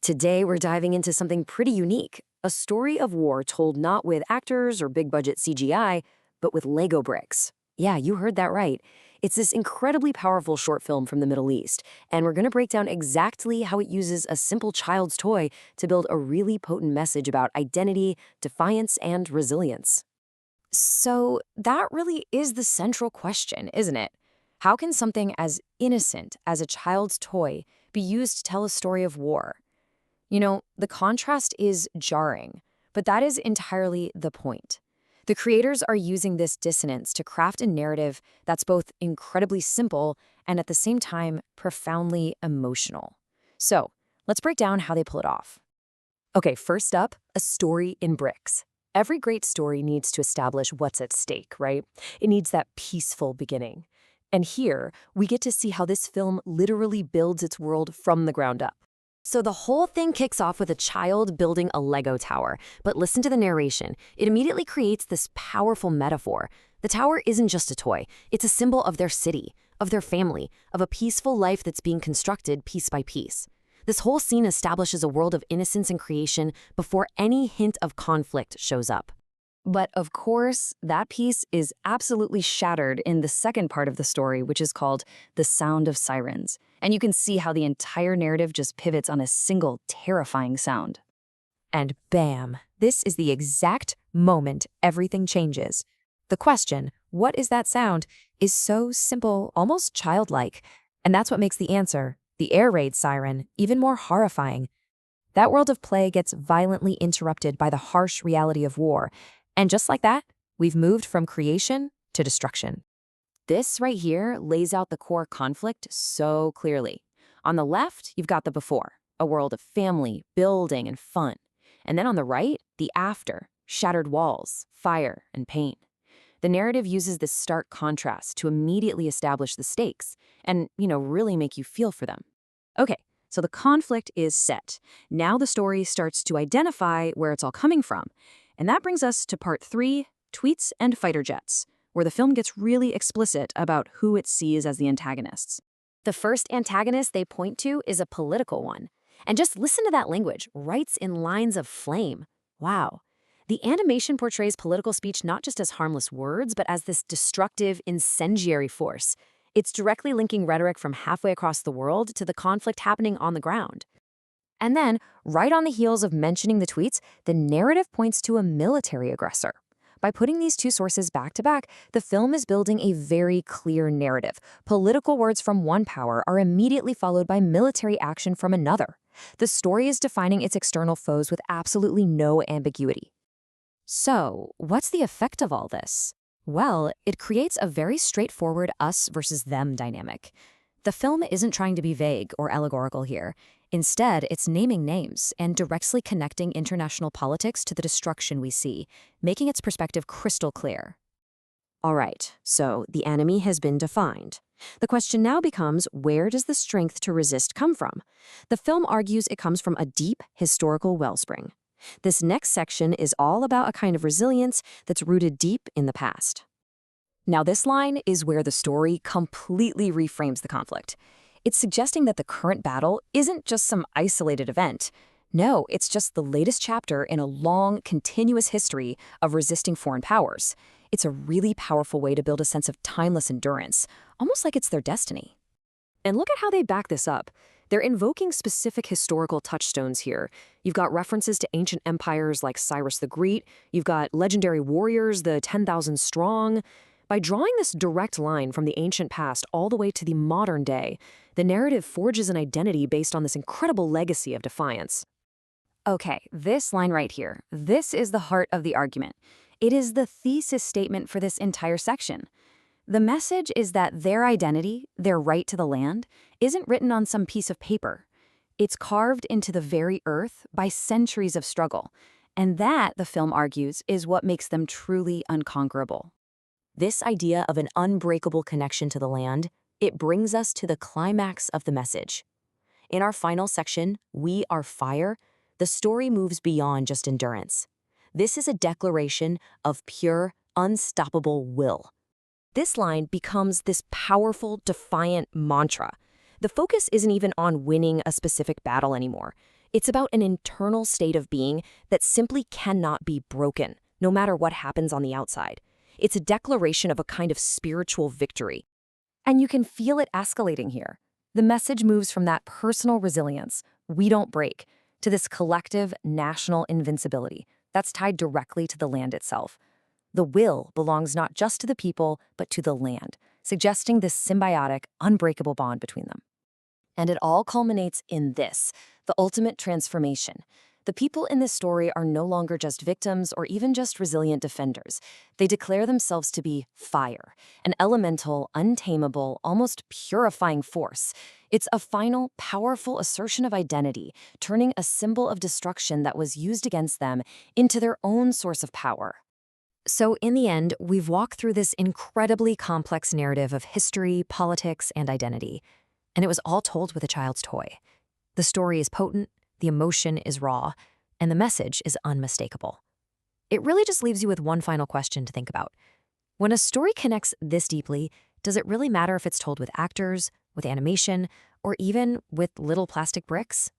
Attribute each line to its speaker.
Speaker 1: Today, we're diving into something pretty unique, a story of war told not with actors or big budget CGI, but with Lego bricks. Yeah, you heard that right. It's this incredibly powerful short film from the Middle East, and we're going to break down exactly how it uses a simple child's toy to build a really potent message about identity, defiance, and resilience. So, that really is the central question, isn't it? How can something as innocent as a child's toy be used to tell a story of war? The contrast is jarring, but that is entirely the point. The creators are using this dissonance to craft a narrative that's both incredibly simple and at the same time profoundly emotional. So, let's break down how they pull it off. Okay, first up, a story in bricks. Every great story needs to establish what's at stake, right? It needs that peaceful beginning. And here, we get to see how this film literally builds its world from the ground up. So the whole thing kicks off with a child building a Lego tower. But listen to the narration. It immediately creates this powerful metaphor. The tower isn't just a toy. It's a symbol of their city, of their family, of a peaceful life that's being constructed piece by piece. This whole scene establishes a world of innocence and creation before any hint of conflict shows up. But of course, that piece is absolutely shattered in the second part of the story, which is called The Sound of Sirens. And you can see how the entire narrative just pivots on a single terrifying sound. And bam, this is the exact moment everything changes. The question, what is that sound, is so simple, almost childlike. And that's what makes the answer, the air raid siren, even more horrifying. That world of play gets violently interrupted by the harsh reality of war. And just like that, we've moved from creation to destruction. This right here lays out the core conflict so clearly. On the left, you've got the before, a world of family, building, and fun. And then on the right, the after, shattered walls, fire, and pain. The narrative uses this stark contrast to immediately establish the stakes and, really make you feel for them. Okay, so the conflict is set. Now the story starts to identify where it's all coming from. And that brings us to part 3, tweets and fighter jets, where the film gets really explicit about who it sees as the antagonists. The first antagonist they point to is a political one. And just listen to that language, writes in lines of flame. Wow. The animation portrays political speech not just as harmless words, but as this destructive, incendiary force. It's directly linking rhetoric from halfway across the world to the conflict happening on the ground. And then, right on the heels of mentioning the tweets, the narrative points to a military aggressor. By putting these two sources back to back, the film is building a very clear narrative. Political words from one power are immediately followed by military action from another. The story is defining its external foes with absolutely no ambiguity. So, what's the effect of all this? Well, it creates a very straightforward us versus them dynamic. The film isn't trying to be vague or allegorical here. Instead, it's naming names and directly connecting international politics to the destruction we see, making its perspective crystal clear. All right, so the enemy has been defined. The question now becomes, where does the strength to resist come from? The film argues it comes from a deep historical wellspring. This next section is all about a kind of resilience that's rooted deep in the past. Now, this line is where the story completely reframes the conflict. It's suggesting that the current battle isn't just some isolated event. No, it's just the latest chapter in a long, continuous history of resisting foreign powers. It's a really powerful way to build a sense of timeless endurance, almost like it's their destiny. And look at how they back this up. They're invoking specific historical touchstones here. You've got references to ancient empires like Cyrus the Great. You've got legendary warriors, the 10,000 strong. By drawing this direct line from the ancient past all the way to the modern day, the narrative forges an identity based on this incredible legacy of defiance. Okay, this line right here, this is the heart of the argument. It is the thesis statement for this entire section. The message is that their identity, their right to the land, isn't written on some piece of paper. It's carved into the very earth by centuries of struggle. And that, the film argues, is what makes them truly unconquerable. This idea of an unbreakable connection to the land, it brings us to the climax of the message. In our final section, We Are Fire, the story moves beyond just endurance. This is a declaration of pure, unstoppable will. This line becomes this powerful, defiant mantra. The focus isn't even on winning a specific battle anymore. It's about an internal state of being that simply cannot be broken, no matter what happens on the outside. It's a declaration of a kind of spiritual victory. And you can feel it escalating here. The message moves from that personal resilience, we don't break, to this collective national invincibility that's tied directly to the land itself. The will belongs not just to the people, but to the land, suggesting this symbiotic, unbreakable bond between them. And it all culminates in this, the ultimate transformation. The people in this story are no longer just victims or even just resilient defenders. They declare themselves to be fire, an elemental, untamable, almost purifying force. It's a final, powerful assertion of identity, turning a symbol of destruction that was used against them into their own source of power. So in the end, we've walked through this incredibly complex narrative of history, politics, and identity. And it was all told with a child's toy. The story is potent, the emotion is raw, and the message is unmistakable. It really just leaves you with one final question to think about. When a story connects this deeply, does it really matter if it's told with actors, with animation, or even with little plastic bricks?